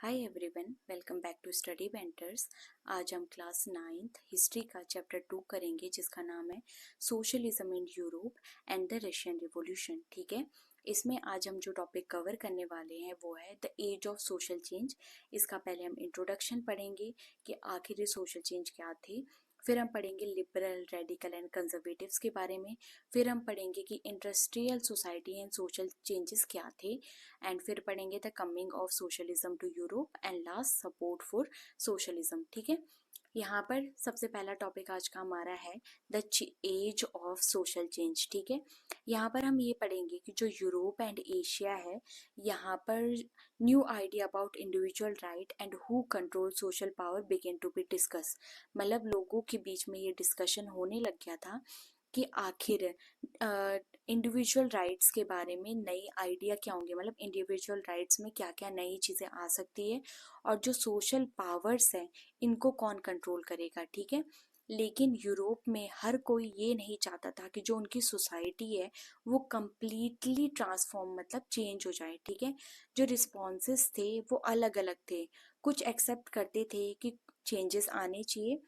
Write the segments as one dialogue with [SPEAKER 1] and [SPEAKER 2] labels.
[SPEAKER 1] Hi everyone, welcome back to Study Banters. आज हम class 9th history का chapter 2 करेंगे जिसका नाम है socialism in Europe and the Russian revolution. ठीक है, इसमें आज हम जो टॉपिक कवर करने वाले हैं वो है the age of social change. इसका पहले हम इंट्रोडक्शन पढ़ेंगे कि आखिर ये सोशल चेंज क्या थे। फिर हम पढ़ेंगे लिबरल, रेडिकल एंड कंजर्वेटिव्स के बारे में। फिर हम पढ़ेंगे कि industrial society and social changes क्या थे। एंड फिर पढ़ेंगे the coming of socialism to Europe and last support for socialism. ठीक है, यहाँ पर सबसे पहला टॉपिक आज का हमारा है the age of social change. ठीक है, यहाँ पर हम ये पढ़ेंगे कि जो यूरोप एंड एशिया है, यहाँ पर new idea about individual right and who control social power began to be discuss. मतलब लोगों के बीच में ये डिस्कशन होने लग गया था कि आखिर इंडिविजुअल राइट्स के बारे में नई आइडिया क्या होंगे, मतलब इंडिविजुअल राइट्स में क्या क्या नई चीज़ें आ सकती है और जो सोशल पावर्स हैं इनको कौन कंट्रोल करेगा। ठीक है, लेकिन यूरोप में हर कोई ये नहीं चाहता था कि जो उनकी सोसाइटी है वो कम्प्लीटली ट्रांसफॉर्म मतलब चेंज हो जाए। ठीक है, जो रिस्पॉन्सेस थे वो अलग अलग थे। कुछ एक्सेप्ट करते थे कि चेंजेस आने चाहिए,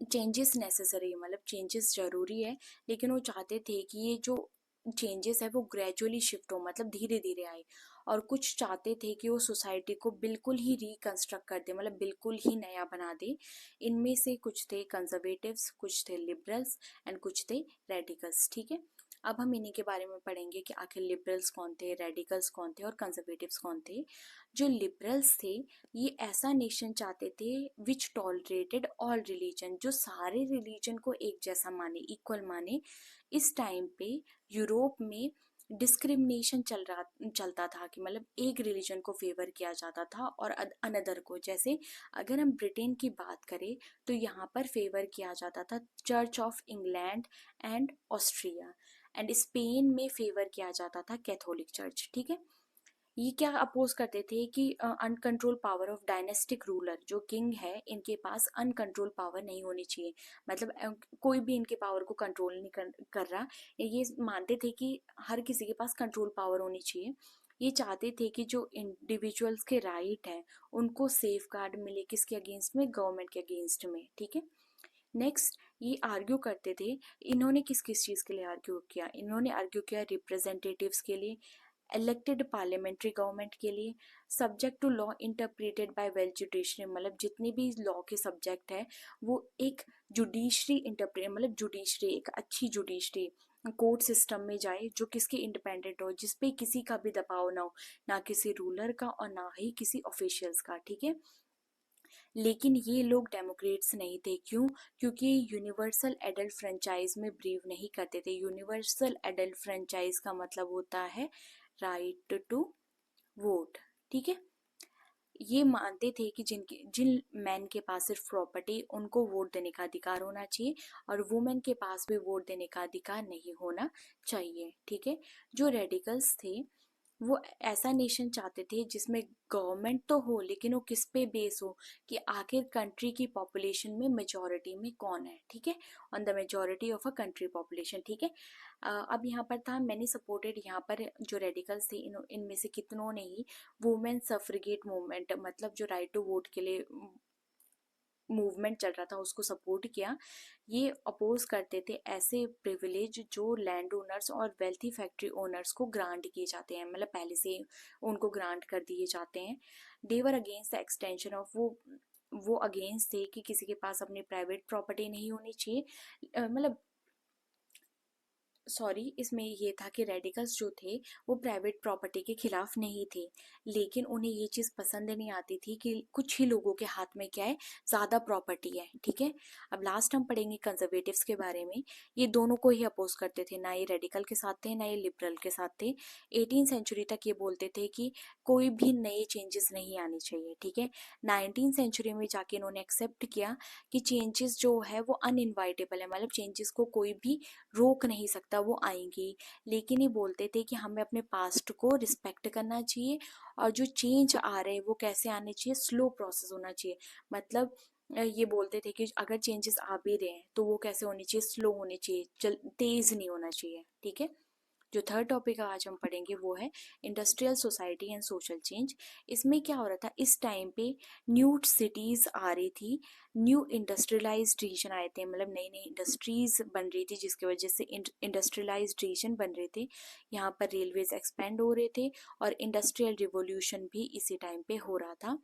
[SPEAKER 1] चेंजेस नेसेसरी, मतलब चेंजेस ज़रूरी है, लेकिन वो चाहते थे कि ये जो चेंजेस है वो ग्रेजुअली शिफ्ट हो, मतलब धीरे धीरे आए। और कुछ चाहते थे कि वो सोसाइटी को बिल्कुल ही रिकंस्ट्रक्ट कर दे, मतलब बिल्कुल ही नया बना दे। इनमें से कुछ थे कंजर्वेटिव्स, कुछ थे लिबरल्स एंड कुछ थे रेडिकल्स। ठीक है, अब हम इन्हीं के बारे में पढ़ेंगे कि आखिर लिबरल्स कौन थे, रेडिकल्स कौन थे और कंजर्वेटिव्स कौन थे। जो लिबरल्स थे ये ऐसा नेशन चाहते थे विच टॉलरेटेड ऑल रिलीजन, जो सारे रिलीजन को एक जैसा माने, इक्वल माने। इस टाइम पे यूरोप में डिस्क्रिमिनेशन चलता था कि मतलब एक रिलीजन को फेवर किया जाता था और अनदर को। जैसे अगर हम ब्रिटेन की बात करें तो यहाँ पर फेवर किया जाता था church of England and Austria, and Spain में फेवर किया जाता था कैथोलिक चर्च। ठीक है, ये क्या अपोज करते थे कि uncontrol power of dynastic ruler, जो किंग है इनके पास अनकंट्रोल पावर नहीं होनी चाहिए, मतलब कोई भी इनके पावर को कंट्रोल नहीं कर रहा। ये मानते थे कि हर किसी के पास कंट्रोल पावर होनी चाहिए। ये चाहते थे कि जो इंडिविजुअल्स के राइट हैं उनको सेफ गार्ड मिले, किसके अगेंस्ट में, गवर्नमेंट के अगेंस्ट में। ठीक है, नेक्स्ट ये आर्ग्यू करते थे। इन्होंने किस किस चीज़ के लिए आर्ग्यू किया, इन्होंने आर्ग्यू किया रिप्रेजेंटेटिव्स के लिए, इलेक्टेड पार्लियामेंट्री गवर्नमेंट के लिए, subject to law interpreted by well judiciary, मतलब जितने भी लॉ के सब्जेक्ट है वो एक जुडिशरी इंटरप्रेट, मतलब जुडिशरी एक अच्छी जुडिशरी कोर्ट सिस्टम में जाए जो किसके इंडिपेंडेंट हो, जिसपे किसी का भी दबाव ना हो, ना किसी रूलर का और ना ही किसी ऑफिशियल्स का। ठीक है, लेकिन ये लोग डेमोक्रेट्स नहीं थे। क्यों? क्योंकि यूनिवर्सल एडल्ट फ्रेंचाइज में बिलीव नहीं करते थे। यूनिवर्सल एडल्ट फ्रेंचाइज का मतलब होता है राइट टू वोट। ठीक है, ये मानते थे कि जिन मैन के पास सिर्फ प्रॉपर्टी, उनको वोट देने का अधिकार होना चाहिए और वुमेन के पास भी वोट देने का अधिकार नहीं होना चाहिए। ठीक है, जो रेडिकल्स थे वो ऐसा नेशन चाहते थे जिसमें गवर्नमेंट तो हो लेकिन वो किस पे बेस हो, कि आखिर कंट्री की पॉपुलेशन में मेजॉरिटी में कौन है। ठीक है, on the majority of a country population. ठीक है, अब यहाँ पर था मैनी सपोर्टेड, यहाँ पर जो रेडिकल्स थे इनमें से कितनों ने ही वुमेन सफरगेट मूवमेंट, मतलब जो राइट टू वोट के लिए मूवमेंट चल रहा था उसको सपोर्ट किया। ये अपोज करते थे ऐसे प्रिविलेज जो लैंड ओनर्स और वेल्थी फैक्ट्री ओनर्स को ग्रांट किए जाते हैं, मतलब पहले से उनको ग्रांट कर दिए जाते हैं। देवर अगेंस्ट द एक्सटेंशन ऑफ, वो अगेंस्ट थे कि किसी के पास अपनी प्राइवेट प्रॉपर्टी नहीं होनी चाहिए। मतलब सॉरी, इसमें ये था कि रेडिकल्स जो थे वो प्राइवेट प्रॉपर्टी के खिलाफ नहीं थे, लेकिन उन्हें ये चीज़ पसंद नहीं आती थी कि कुछ ही लोगों के हाथ में क्या है, ज़्यादा प्रॉपर्टी है। ठीक है, अब लास्ट हम पढ़ेंगे कंजर्वेटिव्स के बारे में। ये दोनों को ही अपोज करते थे, ना ये रेडिकल के साथ थे ना ये लिबरल के साथ थे। 18th सेंचुरी तक ये बोलते थे कि कोई भी नए चेंजेस नहीं आने चाहिए। ठीक है, 19th सेंचुरी में जाके इन्होंने एक्सेप्ट किया कि चेंजेस जो है वो अनइनवाइटेबल है, मतलब चेंजेस को कोई भी रोक नहीं सकता, वो आएंगी। लेकिन ये बोलते थे कि हमें अपने पास्ट को रिस्पेक्ट करना चाहिए और जो चेंज आ रहे हैं वो कैसे आने चाहिए, स्लो प्रोसेस होना चाहिए। मतलब ये बोलते थे कि अगर चेंजेस आ भी रहे हैं तो वो कैसे होनी चाहिए, स्लो होनी चाहिए, तेज नहीं होना चाहिए। ठीक है, जो थर्ड टॉपिक आज हम पढ़ेंगे वो है industrial society and social change. इसमें क्या हो रहा था, इस टाइम पे न्यू सिटीज आ रही थी, न्यू इंडस्ट्रियलाइज्ड रीजन आए थे, मतलब नई नई इंडस्ट्रीज बन रही थी जिसकी वजह से इंडस्ट्रियलाइज्ड रीजन बन रहे थे। यहाँ पर रेलवेज एक्सपेंड हो रहे थे और इंडस्ट्रियल रिवोल्यूशन भी इसी टाइम पे हो रहा था।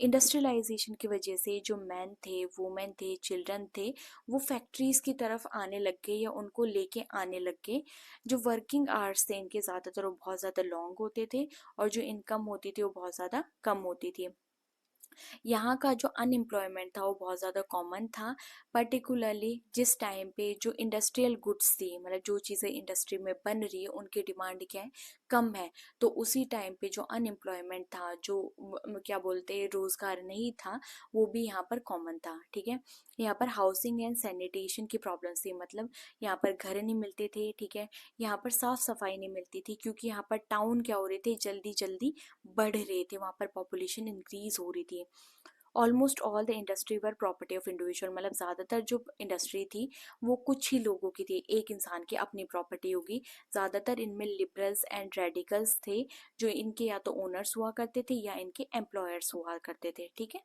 [SPEAKER 1] इंडस्ट्रियलाइजेशन की वजह से जो मैन थे, वुमेन थे, चिल्ड्रन थे, वो फैक्ट्रीज की तरफ आने लग गए या उनको लेके आने लग गए। जो वर्किंग आवर्स थे इनके ज़्यादातर वो बहुत ज़्यादा लॉन्ग होते थे और जो इनकम होती थी वो बहुत ज़्यादा कम होती थी। यहाँ का जो अनएम्प्लॉयमेंट था वो बहुत ज़्यादा कॉमन था, पर्टिकुलरली जिस टाइम पे जो इंडस्ट्रियल गुड्स थी, मतलब जो चीज़ें इंडस्ट्री में बन रही है उनकी डिमांड क्या है, कम है। तो उसी टाइम पे जो अनएम्प्लॉयमेंट था, जो क्या बोलते हैं, रोज़गार नहीं था, वो भी यहाँ पर कॉमन था। ठीक है, यहाँ पर हाउसिंग एंड सैनिटेशन की प्रॉब्लम्स थी, मतलब यहाँ पर घर नहीं मिलते थे। ठीक है, यहाँ पर साफ सफाई नहीं मिलती थी क्योंकि यहाँ पर टाउन क्या हो रहे थे, जल्दी जल्दी बढ़ रहे थे, वहाँ पर पॉपुलेशन इंक्रीज हो रही थी। Almost all the industry were property of individual, मतलब ज़्यादातर जो इंडस्ट्री थी वो कुछ ही लोगों की थी, एक इंसान की अपनी प्रॉपर्टी होगी। ज़्यादातर इनमें लिबरल्स एंड रेडिकल्स थे, जो इनके या तो ओनर्स हुआ करते थे या इनके एम्प्लॉयर्स हुआ करते थे। ठीक है,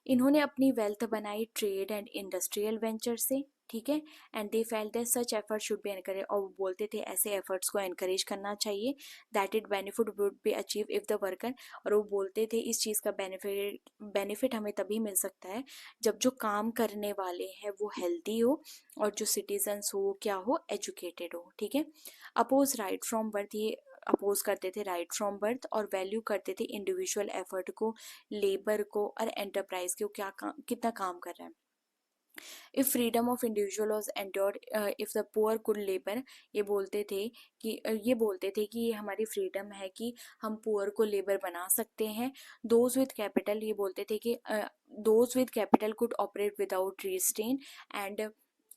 [SPEAKER 1] इन्होंने अपनी वेल्थ बनाई ट्रेड एंड इंडस्ट्रियल वेंचर से। ठीक है, and they felt that such effort should be encourage, और वो बोलते थे ऐसे एफर्ट्स को एनकरेज करना चाहिए, that it benefit would be achieve if the worker, और वो बोलते थे इस चीज़ का बेनिफिट हमें तभी मिल सकता है जब जो काम करने वाले हैं वो हेल्दी हो और जो सिटीजन्स हो क्या हो, एजुकेटेड हो। ठीक है, अपोज राइट फ्रॉम बर्थ, ये अपोज करते थे राइट फ्रॉम बर्थ, और वैल्यू करते थे इंडिविजुअल एफर्ट को, लेबर को और एंटरप्राइज को, क्या कितना काम कर रहा है। If freedom of individual was endured if the poor could labour, ये बोलते थे कि ये हमारी फ्रीडम है कि हम पुअर को लेबर बना सकते हैं। दोज विद कैपिटल, ये बोलते थे कि those with capital could operate without restrain, and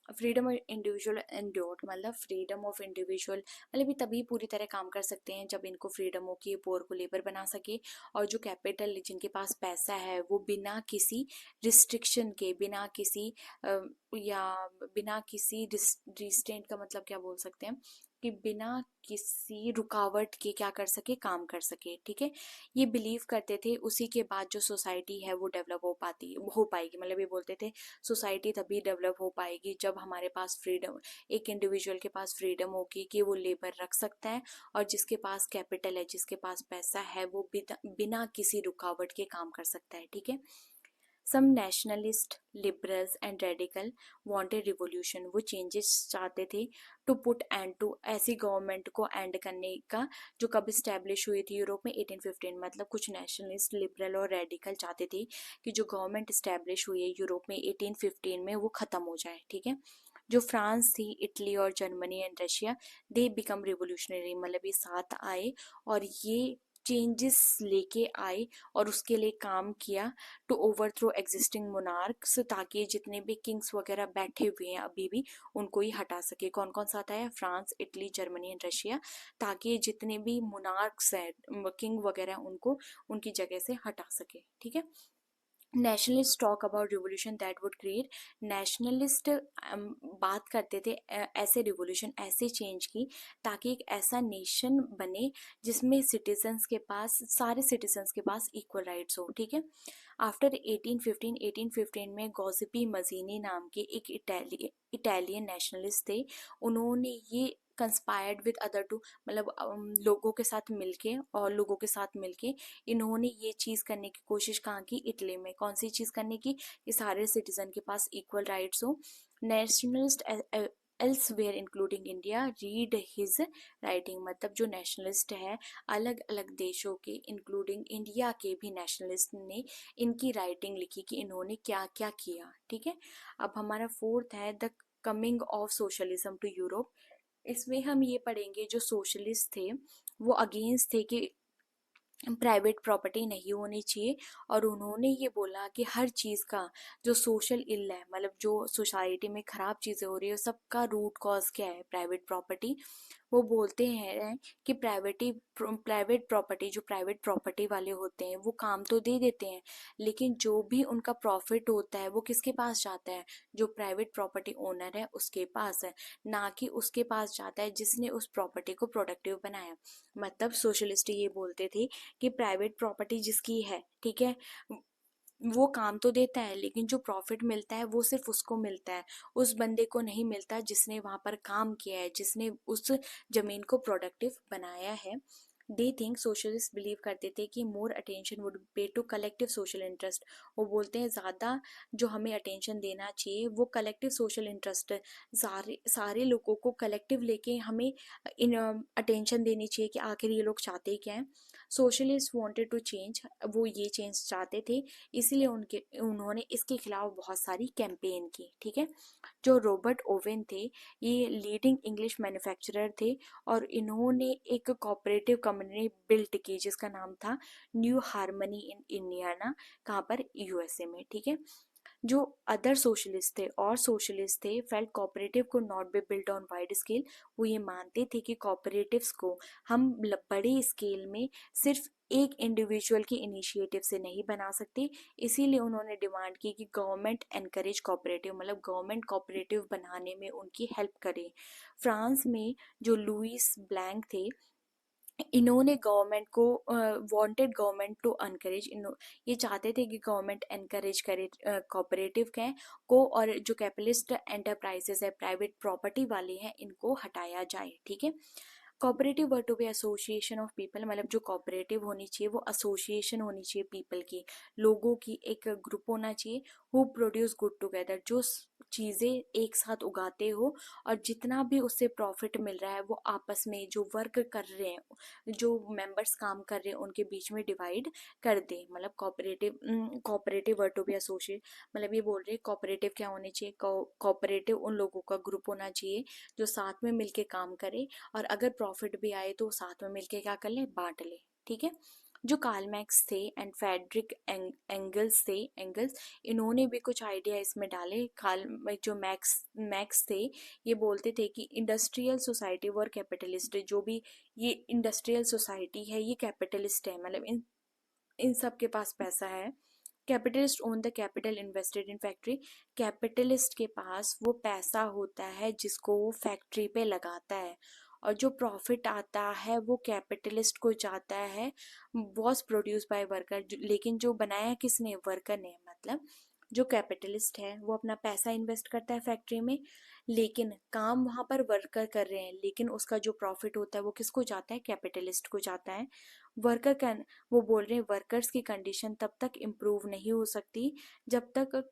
[SPEAKER 1] freedom of individual endured, मतलब फ्रीडम ऑफ इंडिविजुअल मतलब ये तभी पूरी तरह काम कर सकते हैं जब इनको फ्रीडम हो कि ये पोर को लेबर बना सके, और जो कैपिटल, जिनके पास पैसा है, वो बिना किसी रिस्ट्रिक्शन के, बिना किसी या बिना किसी रिस्ट्रेंट का मतलब क्या बोल सकते हैं, कि बिना किसी रुकावट के क्या कर सके, काम कर सके। ठीक है, ये बिलीव करते थे उसी के बाद जो सोसाइटी है वो डेवलप हो पाएगी, मतलब ये बोलते थे सोसाइटी तभी डेवलप हो पाएगी जब हमारे पास फ्रीडम, एक इंडिविजुअल के पास फ्रीडम होगी कि वो लेबर रख सकता है, और जिसके पास कैपिटल है, जिसके पास पैसा है, वो बिना किसी रुकावट के काम कर सकता है। ठीक है, some nationalist, liberals and radical wanted revolution, वो चेंजेस चाहते थे टू पुट एंड टू, ऐसी गवर्नमेंट को एंड करने का जो कब इस्टेब्लिश हुई थी यूरोप में 1815, मतलब कुछ नेशनलिस्ट, लिबरल और रेडिकल चाहते थे कि जो गवर्नमेंट इस्टेब्लिश हुई है यूरोप में 1815 में वो ख़त्म हो जाए। ठीक है, जो फ्रांस थी, इटली और Germany and Russia, they become revolutionary, मतलब ये साथ आए और ये चेंजेस लेके आए और उसके लिए काम किया, टू ओवरथ्रो एग्जिस्टिंग मोनार्क्स, ताकि जितने भी किंग्स वगैरह बैठे हुए हैं अभी भी उनको ही हटा सके। कौन कौन सा आता है, France, Italy, Germany and Russia, ताकि जितने भी मोनार्क्स हैं, किंग वगैरह, उनको उनकी जगह से हटा सके। ठीक है, nationalist talk about revolution that would create, nationalist बात करते थे ऐसे रिवोल्यूशन, ऐसे चेंज की, ताकि एक ऐसा नेशन बने जिसमें सिटीजन्स के पास, सारे सिटीजन्स के पास इक्वल राइट्स हो। ठीक है, आफ्टर 1815 में गॉसिपी मजीनी नाम के एक इटालियन नेशनलिस्ट थे, उन्होंने ये कंस्पायर्ड विद अदर टू, मतलब लोगों के साथ मिलके, और लोगों के साथ मिलके इन्होंने ये चीज़ करने की कोशिश कहाँ की, इटली में। कौन सी चीज़ करने की, कि सारे सिटीजन के पास इक्वल राइट्स हो। Nationalist elsewhere including India read his writing, मतलब जो नेशनलिस्ट है अलग अलग देशों के इंक्लूडिंग इंडिया के भी नेशनलिस्ट ने इनकी राइटिंग लिखी कि इन्होंने क्या क्या किया। ठीक है, अब हमारा फोर्थ है the coming of socialism to Europe. इसमें हम ये पढ़ेंगे जो सोशलिस्ट थे वो अगेंस्ट थे कि प्राइवेट प्रॉपर्टी नहीं होनी चाहिए, और उन्होंने ये बोला कि हर चीज़ का जो सोशल इल है, मतलब जो सोसाइटी में ख़राब चीज़ें हो रही है, सबका रूट कॉज क्या है, प्राइवेट प्रॉपर्टी। वो बोलते हैं कि प्राइवेट प्रॉपर्टी, जो प्राइवेट प्रॉपर्टी वाले होते हैं वो काम तो दे देते हैं, लेकिन जो भी उनका प्रॉफिट होता है वो किसके पास जाता है? जो प्राइवेट प्रॉपर्टी ओनर है उसके पास है, ना कि उसके पास जाता है जिसने उस प्रॉपर्टी को प्रोडक्टिव बनाया। मतलब सोशलिस्ट ये बोलते थे कि प्राइवेट प्रॉपर्टी जिसकी है, ठीक है, वो काम तो देता है, लेकिन जो प्रॉफिट मिलता है वो सिर्फ उसको मिलता है, उस बंदे को नहीं मिलता जिसने वहां पर काम किया है, जिसने उस जमीन को प्रोडक्टिव बनाया है। दे थिंक, सोशलिस्ट बिलीव करते थे कि मोर अटेंशन वुड पे टू कलेक्टिव सोशल इंटरेस्ट। वो बोलते हैं ज़्यादा जो हमें अटेंशन देना चाहिए वो कलेक्टिव सोशल इंटरेस्ट, सारे सारे लोगों को कलेक्टिव लेके हमें इन अटेंशन देनी चाहिए कि आखिर ये लोग चाहते क्या हैं। सोशलिस्ट वांटेड टू चेंज, वो ये चेंज चाहते थे, इसीलिए उन्होंने इसके खिलाफ बहुत सारी कैंपेन की, ठीक है। जो रॉबर्ट ओवेन थे, ये लीडिंग इंग्लिश मैन्युफैक्चरर थे, और इन्होंने एक कोऑपरेटिव कंपनी बिल्ट की जिसका नाम था न्यू हार्मनी इन इंडियाना, कहाँ पर? यूएसए में, ठीक है। जो अदर सोशलिस्ट थे और सोशलिस्ट थे फेल्ट कोऑपरेटिव को not be built on wide scale. वो ये मानते थे कि कोऑपरेटिव्स को हम बड़े स्केल में सिर्फ एक इंडिविजुअल की इनिशिएटिव से नहीं बना सकते, इसीलिए उन्होंने डिमांड की कि गवर्नमेंट एनकरेज कोऑपरेटिव, मतलब गवर्नमेंट कोऑपरेटिव बनाने में उनकी हेल्प करे। फ्रांस में जो लुइस ब्लैंक थे, इन्होंने गवर्नमेंट को वांटेड गवर्नमेंट टू एनकरेज, ये चाहते थे कि गवर्नमेंट एनकरेज करे कोऑपरेटिव को, और जो कैपिटलिस्ट एंटरप्राइजेस है, प्राइवेट प्रॉपर्टी वाले हैं, इनको हटाया जाए, ठीक है। Cooperative were to be association of people, मतलब जो कोऑपरेटिव होनी चाहिए वो एसोसिएशन होनी चाहिए पीपल की, लोगों की एक ग्रुप होना चाहिए। हु प्रोड्यूस गुड टुगेदर, जो चीज़ें एक साथ उगाते हो और जितना भी उससे प्रॉफिट मिल रहा है वो आपस में जो वर्क कर रहे हैं, जो मेंबर्स काम कर रहे हैं उनके बीच में डिवाइड कर दे। मतलब cooperative were to be associate, मतलब ये बोल रहे हैं कोऑपरेटिव क्या होने चाहिए? कोऑपरेटिव उन लोगों का ग्रुप होना चाहिए जो साथ में मिलके काम करे, और अगर प्रॉफिट भी आए तो साथ में मिलके क्या कर ले? बांट ले, ठीक है। जो कार्ल मैक्स थे एंड फ्रेडरिक एंगल्स, इन्होंने भी कुछ आइडिया इसमें डाले। कार्ल जो मैक्स थे, ये बोलते थे कि इंडस्ट्रियल सोसाइटी और कैपिटलिस्ट, जो भी ये इंडस्ट्रियल सोसाइटी है ये कैपिटलिस्ट है, मतलब इन सब के पास पैसा है। Capitalist own the capital invested in factory, capitalist के पास वो पैसा होता है जिसको वो फैक्ट्री पे लगाता है, और जो प्रॉफिट आता है वो कैपिटलिस्ट को जाता है, वॉज प्रोड्यूस बाय वर्कर, लेकिन जो बनाया किसने? वर्कर ने। मतलब जो कैपिटलिस्ट है वो अपना पैसा इन्वेस्ट करता है फैक्ट्री में, लेकिन काम वहां पर वर्कर कर रहे हैं, लेकिन उसका जो प्रॉफिट होता है वो किसको जाता है? कैपिटलिस्ट को जाता है। वर्कर कैन वो बोल रहे हैं वर्कर्स की कंडीशन तब तक इम्प्रूव नहीं हो सकती जब तक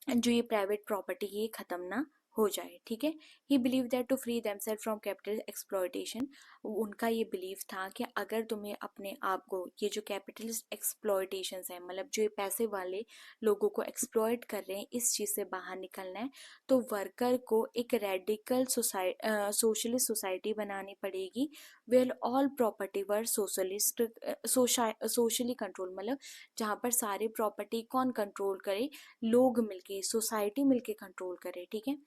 [SPEAKER 1] जो ये प्राइवेट प्रॉपर्टी ये खत्म ना हो जाए, ठीक है। He believe that to free themselves from capital exploitation, उनका ये बिलीव था कि अगर तुम्हें अपने आप को ये जो कैपिटलिस्ट एक्सप्लॉयटेशन है, मतलब जो ये पैसे वाले लोगों को एक्सप्लॉयट कर रहे हैं, इस चीज़ से बाहर निकलना है, तो वर्कर को एक रेडिकल सोशलिस्ट सोसाइटी बनानी पड़ेगी, where all property were socially control, मतलब जहाँ पर सारी प्रॉपर्टी कौन कंट्रोल करे? लोग मिलके, सोसाइटी मिलके कंट्रोल करे, ठीक है।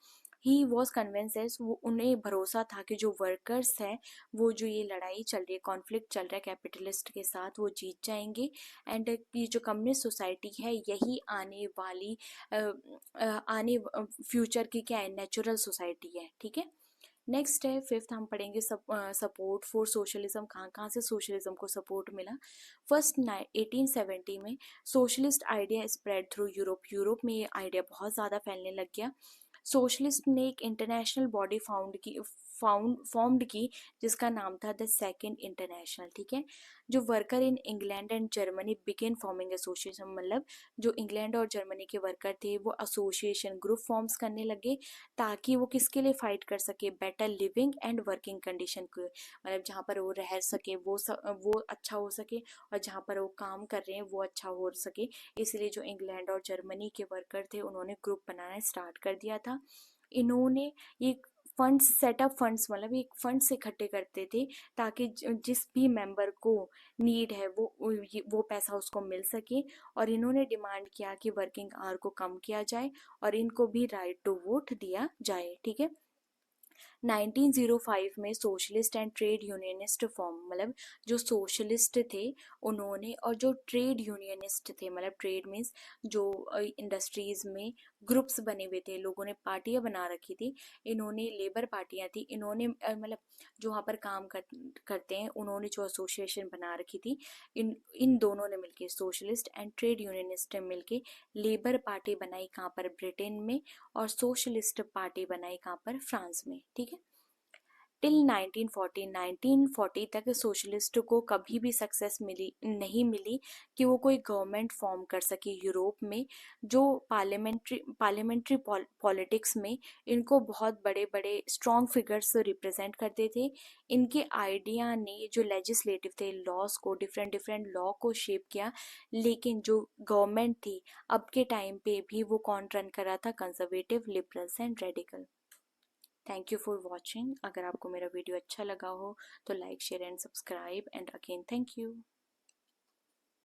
[SPEAKER 1] ही वॉज कन्विंस, वो उन्हें भरोसा था कि जो वर्कर्स हैं वो जो ये लड़ाई चल रही है, कॉन्फ्लिक्ट चल रहा है कैपिटलिस्ट के साथ, वो जीत जाएंगे। एंड ये जो कम्युनिस्ट सोसाइटी है यही आने वाली आने फ्यूचर की क्या है? नेचुरल सोसाइटी है, ठीक है। नेक्स्ट है फिफ्थ, हम पढ़ेंगे सपोर्ट फॉर सोशलिज्म, कहाँ कहाँ से सोशलिज्म को सपोर्ट मिला। फर्स्ट 1870 में socialist idea spread through Europe, Europe में ये आइडिया बहुत ज़्यादा फैलने लग गया। सोशलिस्ट ने एक इंटरनेशनल बॉडी फॉर्म्ड की जिसका नाम था द सेकेंड इंटरनेशनल, ठीक है। जो worker in England and Germany began forming association, मतलब जो इंग्लैंड और जर्मनी के वर्कर थे वो एसोसिएशन ग्रुप फॉर्म्स करने लगे, ताकि वो किसके लिए फाइट कर सके? Better living and working condition को, मतलब जहाँ पर वो रह सके वो अच्छा हो सके, और जहाँ पर वो काम कर रहे हैं वो अच्छा हो सके। इसलिए जो इंग्लैंड और जर्मनी के वर्कर थे उन्होंने ग्रुप बनाना स्टार्ट कर दिया था। इन्होंने एक फंड्स सेटअप फंड्स, मतलब एक फंड्स इकट्ठे करते थे ताकि जिस भी मेंबर को नीड है वो पैसा उसको मिल सके। और इन्होंने डिमांड किया कि वर्किंग आवर को कम किया जाए और इनको भी राइट टू वोट दिया जाए, ठीक है। 1905 में socialist and trade unionist form, मतलब जो सोशलिस्ट थे उन्होंने और जो ट्रेड यूनियनिस्ट थे, मतलब ट्रेड मीन्स जो इंडस्ट्रीज में ग्रुप्स बने हुए थे, लोगों ने पार्टियां बना रखी थी, इन्होंने लेबर पार्टियां थी, इन्होंने मतलब जो वहाँ पर काम करते हैं उन्होंने जो एसोसिएशन बना रखी थी, इन दोनों ने मिलके, सोशलिस्ट एंड ट्रेड यूनियनिस्ट ने मिलके लेबर पार्टी बनाई कहाँ पर, ब्रिटेन में, और सोशलिस्ट पार्टी बनाई कहाँ पर, फ्रांस में। ठीक है। टिल 1940 तक सोशलिस्ट को कभी भी सक्सेस नहीं मिली कि वो कोई गवर्नमेंट फॉर्म कर सके यूरोप में। जो पार्लियामेंट्री पॉलिटिक्स में इनको बहुत बड़े बड़े स्ट्रॉन्ग फिगर्स रिप्रेजेंट करते थे। इनके आइडिया ने जो लेजिस्लेटिव थे लॉज को, डिफरेंट डिफरेंट लॉ को शेप किया, लेकिन जो गवर्नमेंट थी अब के टाइम पे भी वो कौन रन कर रहा था, conservative, liberals and radical. Thank you for watching. अगर आपको मेरा वीडियो अच्छा लगा हो तो like, share and subscribe, and again thank you.